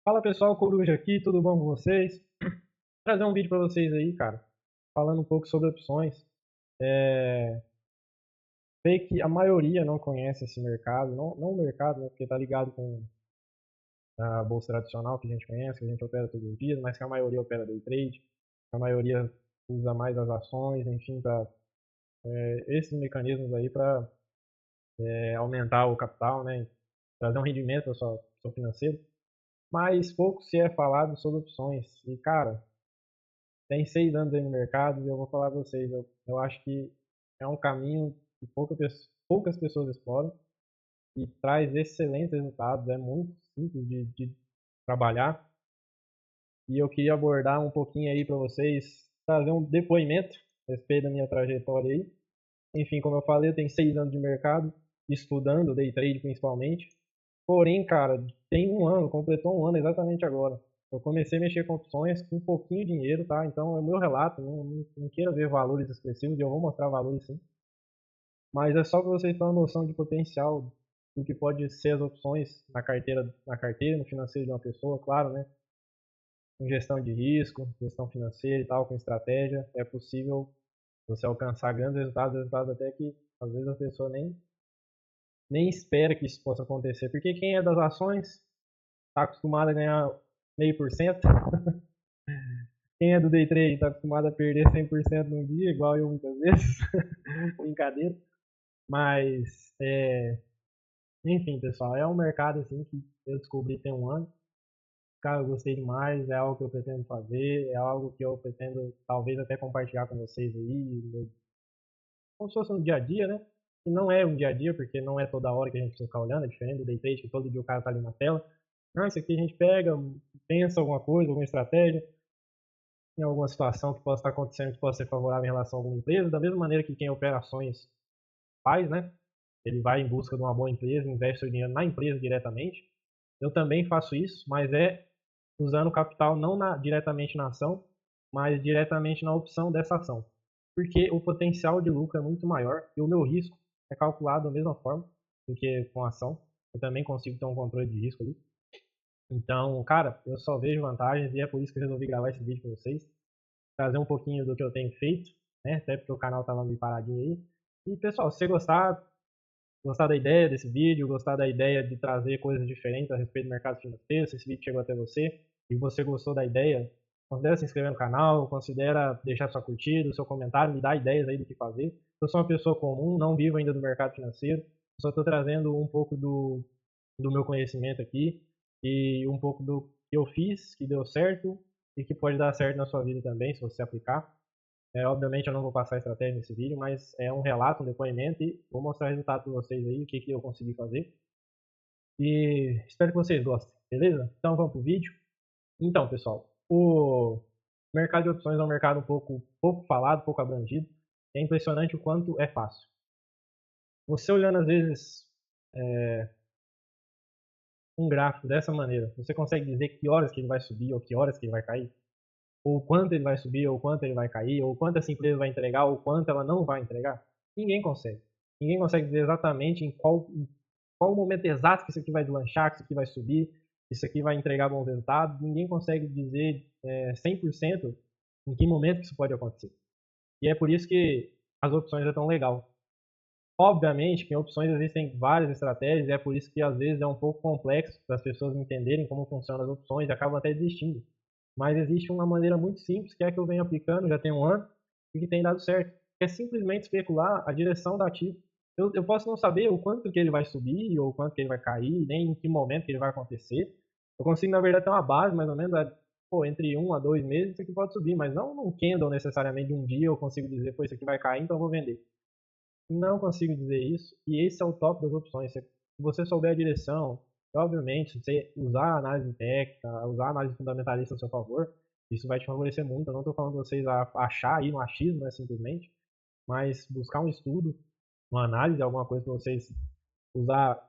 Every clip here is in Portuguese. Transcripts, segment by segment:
Fala pessoal, Coruja aqui, tudo bom com vocês? Vou trazer um vídeo para vocês aí, cara, falando um pouco sobre opções. Sei que a maioria não conhece esse mercado, não o mercado, né, porque tá ligado com a bolsa tradicional que a gente conhece, que a gente opera todos os dias, mas que a maioria opera day trade, a maioria usa mais as ações, enfim, para esses mecanismos aí para aumentar o capital, né, trazer um rendimento para seu financeiro. Mas pouco se é falado sobre opções. E cara, tem 6 anos aí no mercado e eu vou falar para vocês, eu acho que é um caminho que poucas pessoas exploram e traz excelentes resultados, é muito simples de trabalhar. E eu queria abordar um pouquinho aí para vocês, trazer um depoimento a respeito da minha trajetória aí. Enfim, como eu falei, eu tenho 6 anos de mercado, estudando day trade principalmente. Porém, cara, tem um ano, completou um ano exatamente agora. Eu comecei a mexer com opções com pouquinho dinheiro, tá? Então é o meu relato, não queira ver valores expressivos, e eu vou mostrar valores sim. Mas é só para vocês terem uma noção de potencial do que pode ser as opções na carteira, no financeiro de uma pessoa, claro, né? Com gestão de risco, gestão financeira e tal, com estratégia, é possível você alcançar grandes resultados até que às vezes a pessoa nem espera que isso possa acontecer. Porque quem é das ações está acostumado a ganhar 0,5%. Quem é do day trade está acostumado a perder 100% num dia, igual eu muitas vezes. Brincadeira. Mas, enfim, pessoal, é um mercado assim que eu descobri tem um ano. Cara, eu gostei demais, é algo que eu pretendo fazer, é algo que eu pretendo talvez até compartilhar com vocês aí, como se fosse no dia a dia, né? E não é um dia a dia, porque não é toda hora que a gente precisa ficar olhando, é diferente do day trade, que todo dia o cara tá ali na tela. Não, isso aqui a gente pega, pensa alguma coisa, alguma estratégia, em alguma situação que possa estar acontecendo que possa ser favorável em relação a alguma empresa, da mesma maneira que quem opera ações faz, né? Ele vai em busca de uma boa empresa, investe o dinheiro na empresa diretamente. Eu também faço isso, mas é usando o capital não diretamente na ação, mas diretamente na opção dessa ação. Porque o potencial de lucro é muito maior e o meu risco é calculado da mesma forma do que com a ação. Eu também consigo ter um controle de risco ali. Então, cara, eu só vejo vantagens e é por isso que eu resolvi gravar esse vídeo para vocês, trazer um pouquinho do que eu tenho feito, né? Até porque o canal tava meio paradinho aí. E pessoal, se você gostar da ideia desse vídeo, gostar da ideia de trazer coisas diferentes a respeito do mercado financeiro, se esse vídeo chegou até você e você gostou da ideia, considere se inscrever no canal, considera deixar sua curtida, o seu comentário, me dá ideias aí do que fazer. Eu sou uma pessoa comum, não vivo ainda do mercado financeiro, só estou trazendo um pouco do meu conhecimento aqui e um pouco do que eu fiz, que deu certo e que pode dar certo na sua vida também, se você aplicar. Obviamente eu não vou passar a estratégia nesse vídeo, mas é um relato, um depoimento e vou mostrar o resultado para vocês aí, o que eu consegui fazer. E espero que vocês gostem, beleza? Então vamos pro vídeo. Então, pessoal, o mercado de opções é um mercado pouco falado, pouco abrangido. É impressionante o quanto é fácil. Você olhando às vezes um gráfico dessa maneira, você consegue dizer que horas que ele vai subir ou que horas que ele vai cair? Ou quanto ele vai subir, ou quanto ele vai cair, ou quanto essa empresa vai entregar, ou quanto ela não vai entregar? Ninguém consegue. Ninguém consegue dizer exatamente em qual momento exato que isso aqui vai deslanchar, que isso aqui vai subir, que isso aqui vai entregar bons resultados. Ninguém consegue dizer 100% em que momento que isso pode acontecer. E é por isso que as opções é tão legal. Obviamente que em opções existem várias estratégias, e é por isso que às vezes é um pouco complexo para as pessoas entenderem como funcionam as opções e acabam até desistindo. Mas existe uma maneira muito simples, que é a que eu venho aplicando já tem um ano e que tem dado certo, que é simplesmente especular a direção da ativo. Eu posso não saber o quanto que ele vai subir ou o quanto que ele vai cair, nem em que momento que ele vai acontecer. Eu consigo, na verdade, ter uma base mais ou menos, entre 1 a 2 meses isso aqui pode subir, mas não num candle necessariamente de um dia eu consigo dizer, pô, isso aqui vai cair, então eu vou vender. Não consigo dizer isso, e esse é o top das opções. Se você souber a direção, obviamente, se você usar a análise técnica, usar a análise fundamentalista a seu favor, isso vai te favorecer muito. Eu não estou falando vocês a achar aí no achismo, né, simplesmente, mas buscar um estudo, uma análise, alguma coisa para vocês usar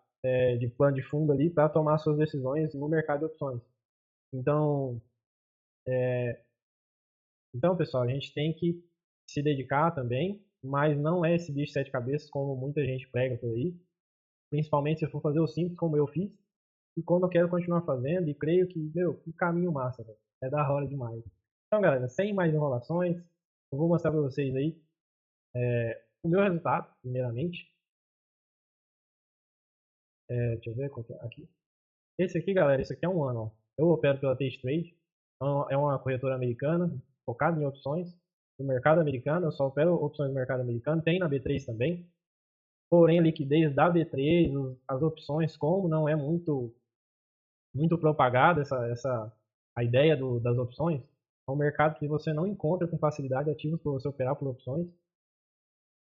de plano de fundo ali para tomar suas decisões no mercado de opções. Então, pessoal, a gente tem que se dedicar também, mas não é esse bicho de sete cabeças como muita gente prega por aí. Principalmente se for fazer o simples como eu fiz. e como eu quero continuar fazendo, e creio que, meu, que caminho massa, velho. É da hora demais. Então, galera, sem mais enrolações, eu vou mostrar para vocês aí o meu resultado, primeiramente. Deixa eu ver qual que é aqui. Esse aqui, galera, esse aqui é um ano, ó. Eu opero pela Tastytrade, é uma corretora americana, focada em opções do mercado americano. Eu só opero opções do mercado americano, tem na B3 também. Porém, a liquidez da B3, as opções, como não é muito propagada a ideia das opções, é um mercado que você não encontra com facilidade ativos para você operar por opções.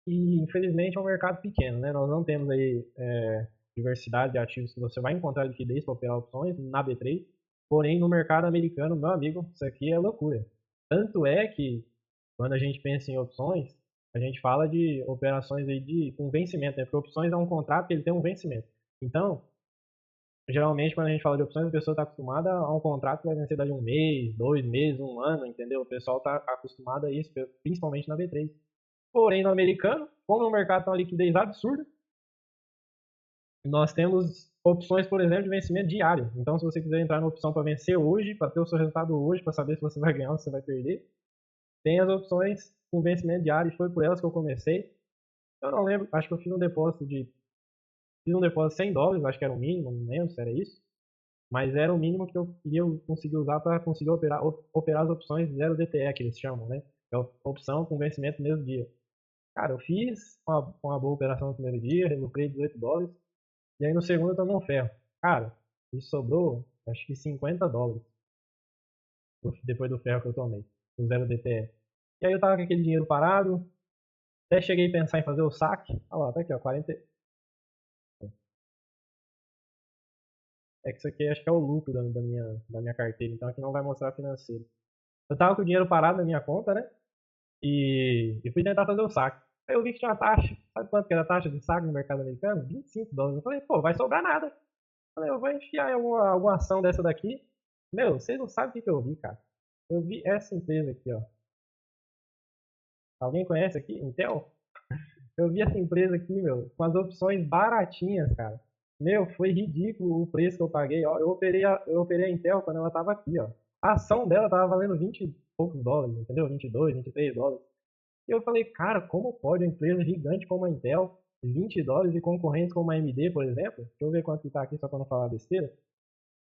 E infelizmente é um mercado pequeno, né? Nós não temos aí diversidade de ativos que você vai encontrar liquidez para operar opções na B3. Porém, no mercado americano, meu amigo, isso aqui é loucura. Tanto é que quando a gente pensa em opções, a gente fala de operações aí com vencimento, né? Porque opções é um contrato que ele tem um vencimento. Então, geralmente quando a gente fala de opções, a pessoa está acostumada a um contrato que vai vencer daqui um mês, 2 meses, um ano, entendeu? O pessoal está acostumado a isso, principalmente na B3. Porém, no americano, como o mercado tem uma liquidez absurda, nós temos opções, por exemplo, de vencimento diário. Então, se você quiser entrar na opção para vencer hoje, para ter o seu resultado hoje, para saber se você vai ganhar ou se você vai perder, tem as opções com vencimento diário, e foi por elas que eu comecei. Eu não lembro, acho que eu fiz um depósito de $100, acho que era o mínimo, não lembro se era isso. Mas era o mínimo que eu queria conseguir usar para conseguir operar as opções 0DTE, que eles chamam, né? É a opção com vencimento no mesmo dia. Cara, eu fiz uma boa operação no primeiro dia, lucrei $18. E aí no segundo eu tomei um ferro. Cara, isso sobrou, acho que $50 depois do ferro que eu tomei, o 0DTE. E aí eu tava com aquele dinheiro parado, até cheguei a pensar em fazer o saque. Olha lá, tá aqui, ó, 40. É que isso aqui acho que é o lucro da minha carteira, então aqui não vai mostrar financeiro. Eu tava com o dinheiro parado na minha conta, né? E fui tentar fazer o saque. Aí eu vi que tinha uma taxa. Sabe quanto que era a taxa de saque no mercado americano? $25. Eu falei, pô, vai sobrar nada. Eu falei, eu vou enfiar em alguma ação dessa daqui. Meu, vocês não sabem o que eu vi, cara. Eu vi essa empresa aqui, ó. Alguém conhece aqui? Intel? Eu vi essa empresa aqui, meu, com as opções baratinhas, cara. Meu, foi ridículo o preço que eu paguei. Ó, eu operei a Intel quando ela tava aqui, ó. A ação dela tava valendo 20 e poucos dólares, entendeu? 22, $23. E eu falei, cara, como pode uma empresa gigante como a Intel, $20 e concorrentes como a AMD, por exemplo? Deixa eu ver quanto que tá aqui só pra não falar besteira.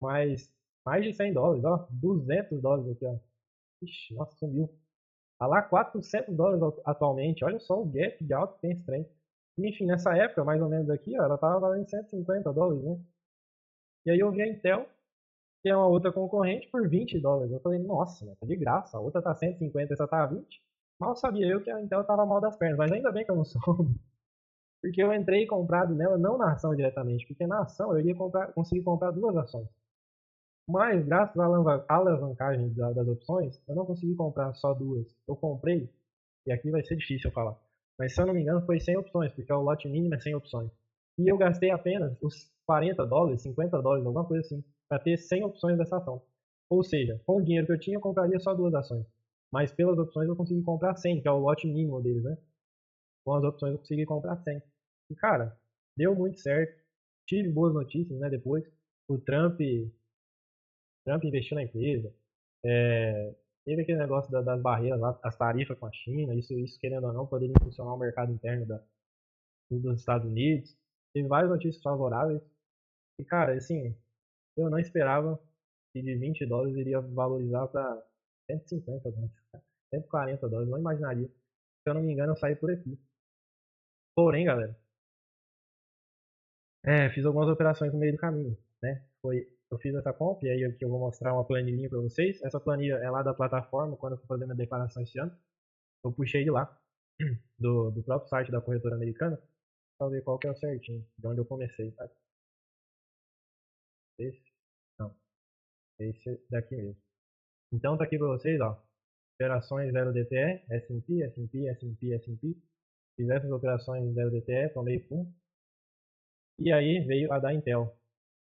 Mas mais de $100, ó. $200 aqui, ó. Ixi, nossa, sumiu. Tá lá $400 atualmente. Olha só o gap de alto que tem esse trem. Enfim, nessa época, mais ou menos aqui, ó, ela tava valendo $150, né? E aí eu vi a Intel, que é uma outra concorrente, por $20. Eu falei, nossa, né, tá de graça. A outra tá 150, essa tá 20. Mal sabia eu que a Intel tava mal das pernas, mas ainda bem que eu não soube. Porque eu entrei comprado nela, não na ação diretamente, porque na ação eu iria conseguir comprar duas ações. Mas, graças à alavancagem das opções, eu não consegui comprar só duas. Eu comprei, e aqui vai ser difícil eu falar, mas se eu não me engano foi 100 opções, porque o lote mínimo é 100 opções. E eu gastei apenas os $40, $50, alguma coisa assim, para ter 100 opções dessa ação. Ou seja, com o dinheiro que eu tinha, eu compraria só duas ações. Mas pelas opções eu consegui comprar 100, que é o lote mínimo deles, né? Com as opções eu consegui comprar 100. E cara, deu muito certo. Tive boas notícias, né? Depois, o Trump investiu na empresa. Teve aquele negócio das barreiras lá, as tarifas com a China, isso querendo ou não, poderia impulsionar o mercado interno dos Estados Unidos. Teve várias notícias favoráveis. E, cara, assim, eu não esperava que de $20 iria valorizar para $150, $140, não imaginaria. Se eu não me engano, eu saí por aqui. Porém, galera, fiz algumas operações no meio do caminho, né? Eu fiz essa compra, e aí aqui eu vou mostrar uma planilhinha para vocês. Essa planilha é lá da plataforma, quando eu fui fazer minha declaração esse ano. Eu puxei de lá, do próprio site da corretora americana, para ver qual que é o certinho, de onde eu comecei, tá? Esse? Não, esse daqui mesmo. Então tá aqui para vocês, ó. Operações 0DTE, S&P, S&P, S&P, S&P. Fiz essas operações 0DTE, tomei pum. E aí veio a da Intel.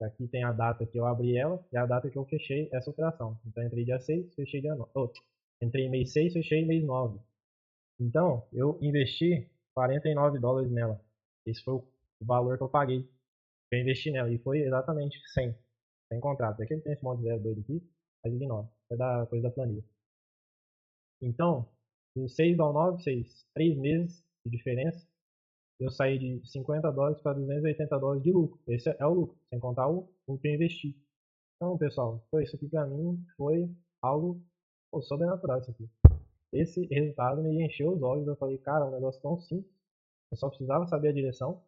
Aqui tem a data que eu abri ela e a data que eu fechei essa operação. Então entrei dia 6, fechei dia 9. Entrei mês 6, fechei mês 9. Então eu investi $49 nela. Esse foi o valor que eu paguei. Eu investi nela e foi exatamente 100. sem contrato. Aqui ele tem esse monte de zero doido aqui, mas ignora. É da coisa da planilha. Então, dos 6 ao 9, 6, 3 meses de diferença, eu saí de 50 dólares para 280 dólares de lucro. Esse é o lucro, sem contar o que eu investi. Então, pessoal, isso aqui para mim foi algo sobrenatural isso aqui. Esse resultado me encheu os olhos. Eu falei, cara, um negócio tão simples. Eu só precisava saber a direção.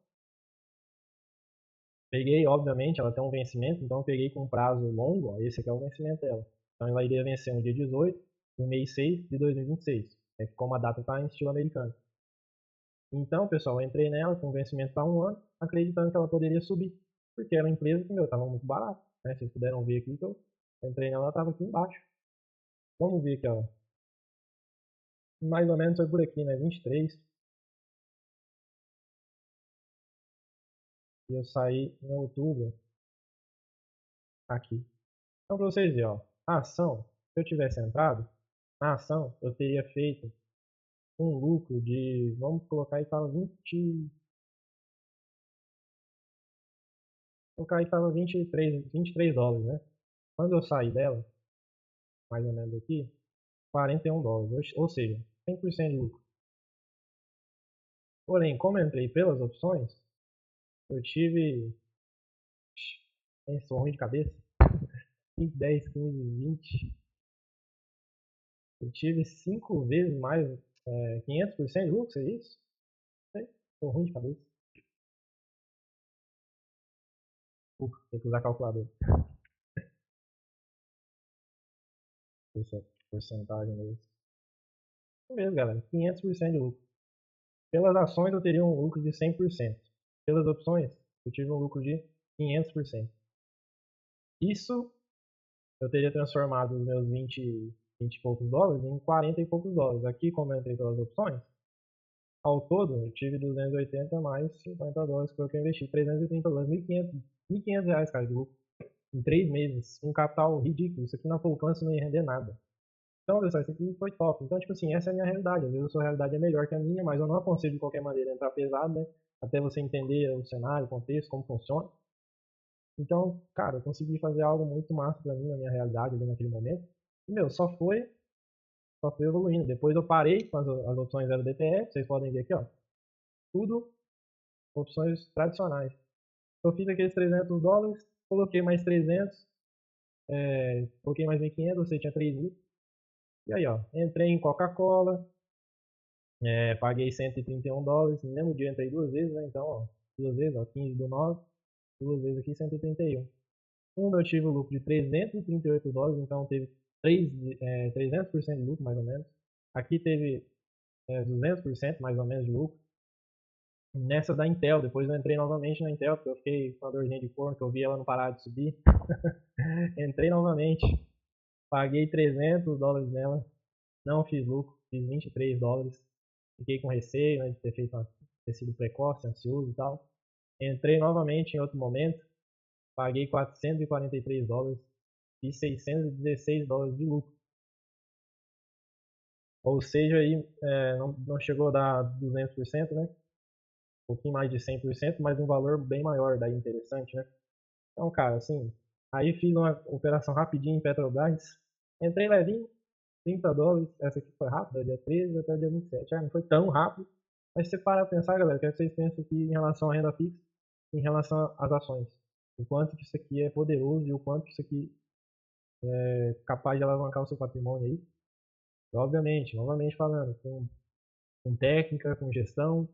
Peguei, obviamente, ela tem um vencimento, então eu peguei com um prazo longo. Ó, esse aqui é o vencimento dela. Então ela iria vencer no dia 18 do mês 6 de 2026. É como a data está em estilo americano. Então, pessoal, eu entrei nela com vencimento para um ano, acreditando que ela poderia subir, porque era uma empresa que, meu, estava muito barata. Né? Vocês puderam ver aqui que eu entrei nela, ela estava aqui embaixo. Vamos ver aqui, ó. Mais ou menos foi por aqui, né? 23. E eu saí em outubro aqui. Então, para vocês verem, ó, a ação, se eu tivesse entrado, na ação eu teria feito um lucro de, vamos colocar aí, estava 20, colocar aí estava 23 dólares, né? Quando eu saí dela, mais ou menos aqui, 41 dólares, ou seja, 100% de lucro. Porém, como eu entrei pelas opções, eu tive, sou ruim de cabeça, 5, 10, 15, 20, eu tive 5 vezes mais, 500% de lucro, seria isso? Sou ruim de cabeça. Tem que usar calculador. Porcentagem mesmo. Isso mesmo, galera. 500% de lucro. Pelas ações eu teria um lucro de 100%. Pelas opções eu tive um lucro de 500%. Isso eu teria transformado os meus 20 e poucos dólares em 40 e poucos dólares. Aqui, como eu entrei pelas opções, ao todo eu tive 280 mais 50 dólares que foi o que eu investi. 330 dólares, 1.500 reais, cara, de lucro. Em 3 meses. Um capital ridículo. Isso aqui na poupança não ia render nada. Então, pessoal, isso aqui foi top. Então, tipo assim, essa é a minha realidade. Às vezes a sua realidade é melhor que a minha, mas eu não aconselho de qualquer maneira entrar pesado, né? Até você entender o cenário, o contexto, como funciona. Então, cara, eu consegui fazer algo muito massa pra mim na minha realidade ali naquele momento. E, meu, só foi evoluindo. Depois eu parei com as opções 0 DTF, vocês podem ver aqui, ó. Tudo opções tradicionais. Eu fiz aqueles 300 dólares, coloquei mais 300, coloquei mais 1.500, você tinha 3.000. E aí, ó, entrei em Coca-Cola, paguei 131 dólares, no mesmo dia entrei duas vezes, né? Então, ó, duas vezes, ó, 15 do 9, duas vezes aqui 131. Eu tive o lucro de 338 dólares, então teve 300% de lucro, mais ou menos. Aqui teve 200% mais ou menos de lucro. Nessa da Intel, depois eu entrei novamente na Intel, porque eu fiquei com a dorzinha de corno, que eu vi ela não parar de subir. Entrei novamente, paguei 300 dólares nela, não fiz lucro, fiz 23 dólares. Fiquei com receio, né, de ter sido precoce, ansioso e tal. Entrei novamente em outro momento, paguei 443 dólares e 616 dólares de lucro. Ou seja, aí não chegou a dar 200%, né? Um pouquinho mais de 100%, mas um valor bem maior, daí interessante, né? Então, cara, assim, aí fiz uma operação rapidinho em Petrobras, entrei levinho, 30 dólares, essa aqui foi rápida, dia 13 até o dia 27. Não foi tão rápido, mas se você parar pra pensar, galera, quero que vocês pensem aqui em relação à renda fixa, em relação às ações. O quanto que isso aqui é poderoso e o quanto que isso aqui é capaz de alavancar o seu patrimônio aí. E, obviamente, novamente falando, com técnica, com gestão,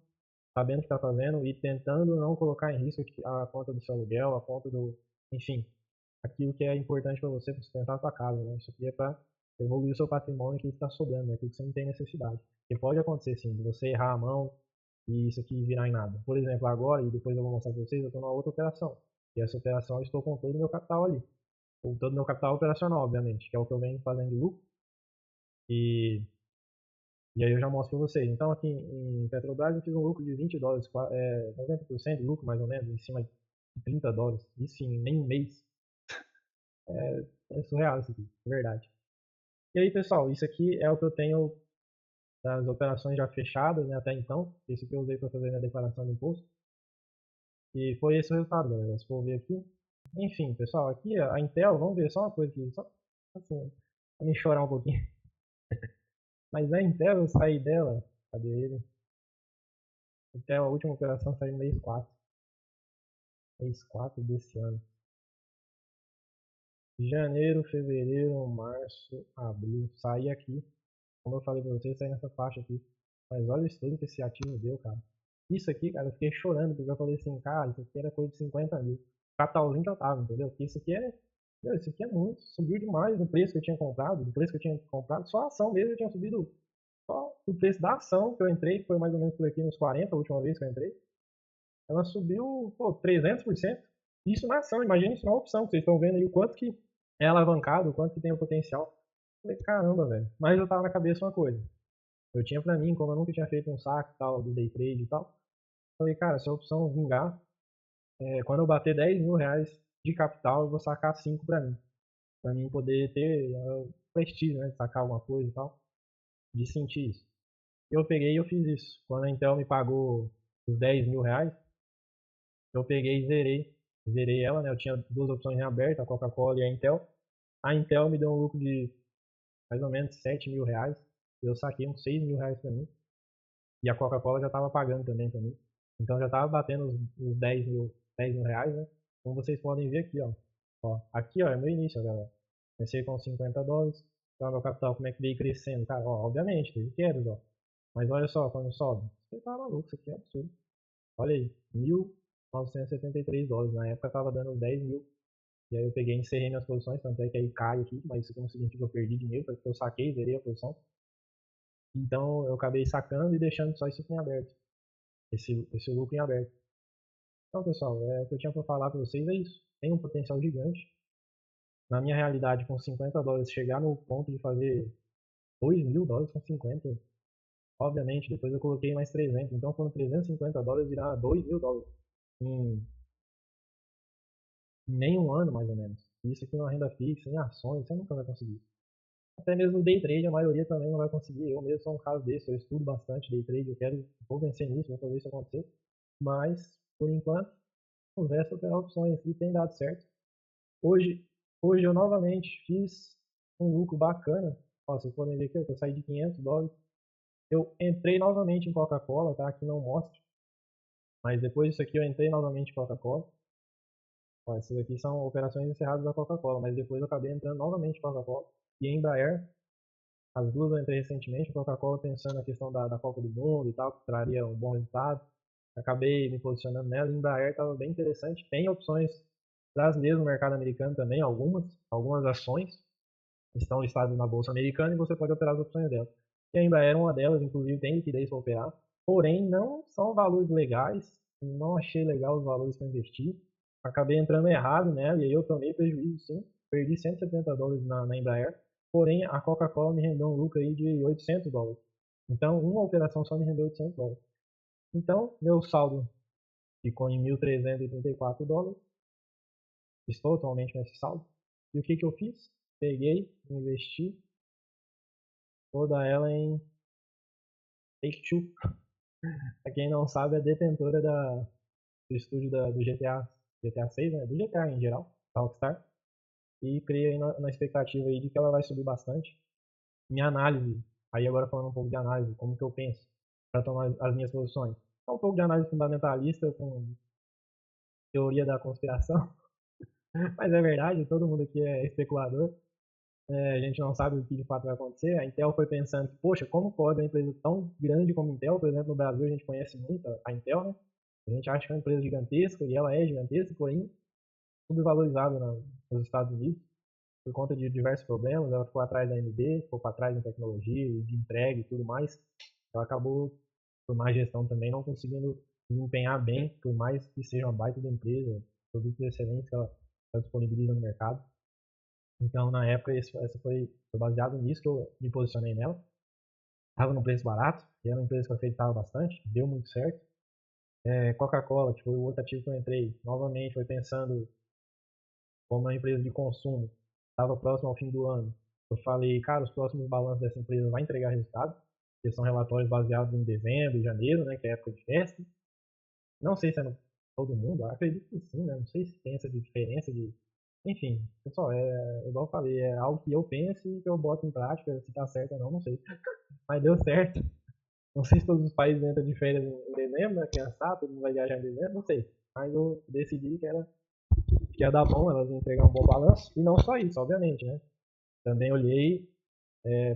sabendo o que está fazendo e tentando não colocar em risco a conta do seu aluguel, a conta do, enfim, aquilo que é importante para você sustentar a sua casa, né? Isso aqui é para evoluir o seu patrimônio, aquilo que está sobrando, né? Aquilo que você não tem necessidade. Porque pode acontecer sim, de você errar a mão e isso aqui virar em nada. Por exemplo, agora, e depois eu vou mostrar para vocês, eu estou numa outra operação. E essa operação eu estou com todo o meu capital ali. Com todo o meu capital operacional, obviamente, que é o que eu venho fazendo de lucro. E, e aí eu já mostro para vocês. Então aqui em Petrobras eu fiz um lucro de 20 dólares, 90% de lucro mais ou menos, em cima de 30 dólares. Isso em nem um mês. É surreal isso aqui, é verdade. E aí, pessoal, isso aqui é o que eu tenho das operações já fechadas, né, até então. Isso que eu usei para fazer minha declaração de imposto. E foi esse o resultado, galera. Se for ver aqui, Enfim, pessoal, aqui a Intel, vamos ver só uma coisa aqui, só assim, pra me chorar um pouquinho. Mas a Intel, eu saí dela, cadê ele? Intel, a última operação saiu no mês 4 desse ano. Janeiro, fevereiro, março, abril, saí aqui. Como eu falei pra vocês, saí nessa faixa aqui. Mas olha o estudo que esse ativo deu, cara. Isso aqui, cara, eu fiquei chorando, porque eu falei assim, cara, isso aqui era coisa de 50 mil. Capitalzinho que eu tava, entendeu? Porque isso aqui é. Meu, isso aqui é muito. Subiu demais no preço que eu tinha comprado. Do preço que eu tinha comprado, só a ação mesmo eu tinha subido. Só o preço da ação que eu entrei, que foi mais ou menos por aqui nos 40, a última vez que eu entrei. Ela subiu, pô, 300%. Isso na ação, imagina isso na opção, que vocês estão vendo aí o quanto que é alavancado, o quanto que tem o potencial. Eu falei, caramba, velho. Mas eu tava na cabeça uma coisa. Eu tinha pra mim, como eu nunca tinha feito um saque tal, do day trade e tal, falei, cara, se a opção vingar, quando eu bater 10 mil reais de capital, eu vou sacar 5 pra mim poder ter prestígio, né, de sacar alguma coisa e tal, de sentir isso. Eu peguei e eu fiz isso. Quando a Intel me pagou os 10 mil reais, eu peguei e zerei ela, né, eu tinha duas opções em aberto, a Coca-Cola e a Intel. A Intel me deu um lucro de mais ou menos 7 mil reais, e eu saquei uns 6 mil reais pra mim. E a Coca-Cola já estava pagando também para mim. Então já estava batendo os 10 mil reais, né? Como vocês podem ver aqui, ó. Aqui, ó, é meu início, galera. Comecei com 50 dólares. Então, meu capital, como é que veio crescendo? Cara, ó, obviamente, teve quedas, ó. Mas olha só, quando sobe. Você tá maluco, isso aqui é absurdo. Olha aí, 1.973 dólares. Na época tava dando 10 mil. E aí eu peguei e encerrei minhas posições, tanto é que aí cai aqui, mas isso aqui não significa que eu perdi dinheiro, porque eu saquei, zerei a posição. Então eu acabei sacando e deixando só isso aqui em aberto. Esse lucro em aberto. Então, pessoal, o que eu tinha para falar para vocês é isso. Tem um potencial gigante. Na minha realidade, com 50 dólares, chegar no ponto de fazer 2 mil dólares com 50, obviamente, depois eu coloquei mais 300. Então, foram 350 dólares virar 2 mil dólares em, em nem um ano, mais ou menos. Isso aqui numa renda fixa, em ações, você nunca vai conseguir. Até mesmo no day trade, a maioria também não vai conseguir. Eu mesmo sou um caso desse, eu estudo bastante day trade, vou vencer nisso, vou fazer isso acontecer. Mas, por enquanto, conversa operar opções e tem dado certo. Hoje, hoje eu novamente fiz um lucro bacana. Ó, vocês podem ver aqui, eu saí de 500 dólares. Eu entrei novamente em Coca-Cola, tá? Aqui não mostra. Mas depois disso aqui eu entrei novamente em Coca-Cola. Ó, essas aqui são operações encerradas da Coca-Cola. Mas depois eu acabei entrando novamente em Coca-Cola. E em Embraer, as duas eu entrei recentemente. Coca-Cola pensando na questão da Copa do Mundo e tal, que traria um bom resultado. Acabei me posicionando nela. Embraer estava bem interessante. Tem opções brasileiras no mercado americano também, algumas ações estão listadas na bolsa americana e você pode operar as opções dela. E a Embraer é uma delas, inclusive tem liquidez para operar, porém não são valores legais, não achei legal os valores para investir, acabei entrando errado nela e aí eu tomei prejuízo sim, perdi 170 dólares na Embraer, porém a Coca-Cola me rendeu um lucro aí de 800 dólares. Então uma operação só me rendeu 800 dólares. Então meu saldo ficou em 1.334 dólares, estou atualmente nesse saldo. E o que que eu fiz? Peguei, investi toda ela em Take-Two. Pra quem não sabe, é detentora do estúdio do GTA 6, né? Do GTA em geral, da Rockstar. E criei na expectativa aí de que ela vai subir bastante. Minha análise, aí agora falando um pouco de análise, como que eu penso para tomar as minhas posições. É um pouco de análise fundamentalista com teoria da conspiração, mas é verdade, todo mundo aqui é especulador. A gente não sabe o que de fato vai acontecer. A Intel foi pensando que, poxa, como pode uma empresa tão grande como a Intel, por exemplo, no Brasil a gente conhece muito a Intel, né? A gente acha que é uma empresa gigantesca e ela é gigantesca, porém subvalorizada nos Estados Unidos por conta de diversos problemas. Ela ficou atrás da AMD, ficou para trás em tecnologia, de entrega e tudo mais. Ela acabou, por má gestão também, não conseguindo desempenhar bem, por mais que seja uma baita da empresa, produtos excelentes que ela disponibiliza no mercado. Então, na época, essa foi baseado nisso que eu me posicionei nela. Estava num preço barato, e era uma empresa que eu acreditava bastante, deu muito certo. Coca-Cola, que foi o outro ativo que eu entrei, novamente foi pensando como uma empresa de consumo, estava próximo ao fim do ano. Eu falei, cara, os próximos balanços dessa empresa vai entregar resultado, porque são relatórios baseados em dezembro e janeiro, né, que é época de festa. Não sei se é todo mundo? Eu acredito que sim, né? Não sei se tem essa diferença de. Enfim, pessoal, igual eu falei, é algo que eu penso e que eu boto em prática, se tá certo ou não, não sei. Mas deu certo. Não sei se todos os países entram de férias em dezembro, né? Quem sabe, todo mundo vai viajar em dezembro, não sei. Mas eu decidi que ia dar bom, elas iam entregar um bom balanço. E não só isso, obviamente, né? Também olhei,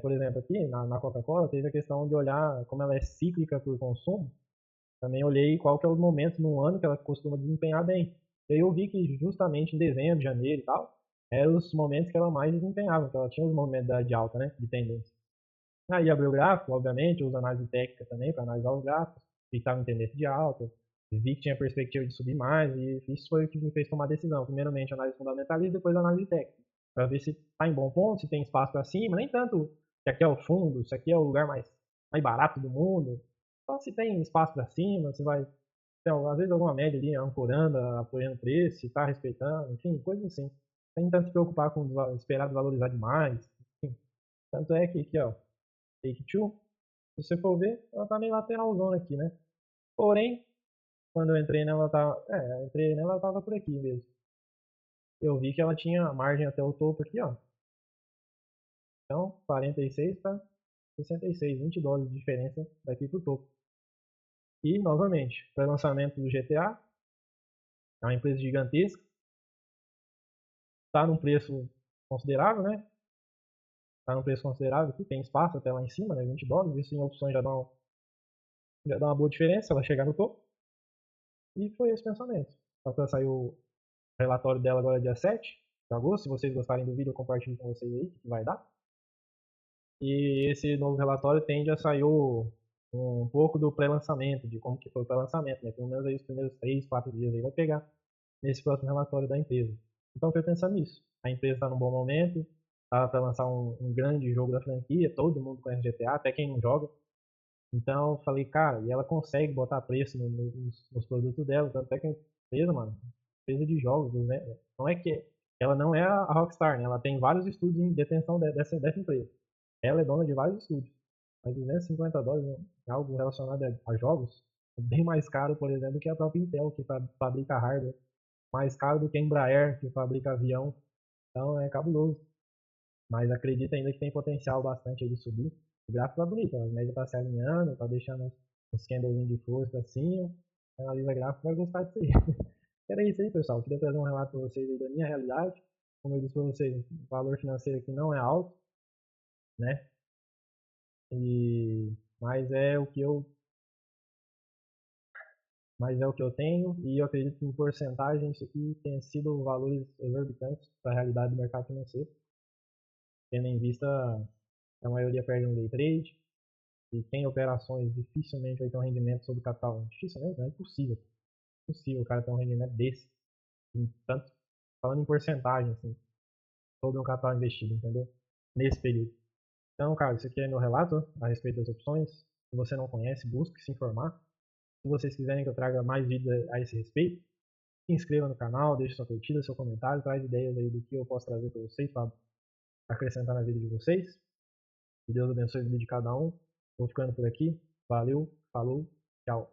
por exemplo, aqui na Coca-Cola, teve a questão de olhar como ela é cíclica por consumo. Também olhei qual que é os momentos no ano que ela costuma desempenhar bem. E aí eu vi que justamente em dezembro, janeiro e tal, eram os momentos que ela mais desempenhava, que ela tinha os momentos de alta, né? De tendência. Aí abri o gráfico, obviamente, uso análise técnica também para analisar os gráficos, vi que estava em tendência de alta, vi que tinha perspectiva de subir mais, e isso foi o que me fez tomar a decisão. Primeiramente, análise fundamentalista, depois análise técnica, para ver se está em bom ponto, se tem espaço para cima, nem tanto se aqui é o fundo, se aqui é o lugar mais barato do mundo, só se tem espaço para cima, se vai então, às vezes alguma média ali ancorando, apoiando o preço, se está respeitando, enfim, coisas assim. Sem tanto se preocupar com esperar desvalorizar demais. Enfim. Tanto é que aqui, ó, Take Two, se você for ver, ela tá meio lateralzona aqui, né? Porém, quando eu entrei nela, entrei nela, ela tava por aqui mesmo. Eu vi que ela tinha margem até o topo aqui, ó. Então, 46 para 66, $20 de diferença daqui pro topo. E, novamente, para lançamento do GTA, é uma empresa gigantesca, tá num preço considerável, né? Tá num preço considerável aqui, tem espaço até lá em cima, né? $20, isso em opções já dá uma boa diferença, ela chegar no topo. E foi esse pensamento. Só que saiu o relatório dela agora dia 7 de agosto. Se vocês gostarem do vídeo, eu compartilho com vocês aí o que vai dar. E esse novo relatório tende a sair um pouco do pré-lançamento, de como que foi o pré-lançamento, né? Pelo menos aí os primeiros 3, 4 dias aí vai pegar nesse próximo relatório da empresa. Então eu fui pensando nisso. A empresa está num bom momento, está para lançar um grande jogo da franquia, todo mundo conhece GTA, até quem não joga. Então eu falei, cara, e ela consegue botar preço nos produtos dela, tanto é que a empresa, mano, empresa de jogos, né? Não é que ela não é a Rockstar, né? Ela tem vários estúdios em detenção dessa empresa. Ela é dona de vários estúdios. Mas $250, né, é algo relacionado a jogos, é bem mais caro, por exemplo, que a própria Intel, que fabrica hardware. Mais caro do que a Embraer, que fabrica avião. Então é cabuloso. Mas acredito ainda que tem potencial bastante de subir. O gráfico tá bonito, a média tá se alinhando, tá deixando os candlezinhos de força pra cima. Quem analisa gráfico vai gostar disso aí. Era isso aí, pessoal. Queria trazer um relato para vocês aí da minha realidade. Como eu disse para vocês, o valor financeiro aqui não é alto, né? E, mas é o que eu, mas é o que eu tenho e eu acredito que em porcentagem isso aqui tenha sido valores exorbitantes para a realidade do mercado financeiro, tendo em vista que a maioria perde no day trade, e tem operações dificilmente vai ter um rendimento sobre o capital. Dificilmente, não é impossível. Impossível o cara ter um rendimento desse. Tanto, falando em porcentagem, assim, sobre um capital investido, entendeu? Nesse período. Então, cara, isso aqui é meu relato a respeito das opções. Se você não conhece, busque se informar. Se vocês quiserem que eu traga mais vídeos a esse respeito, se inscreva no canal, deixe sua curtida, seu comentário, traz ideias aí do que eu posso trazer para vocês, para acrescentar na vida de vocês. Que Deus abençoe a vida de cada um. Vou ficando por aqui. Valeu, falou, tchau.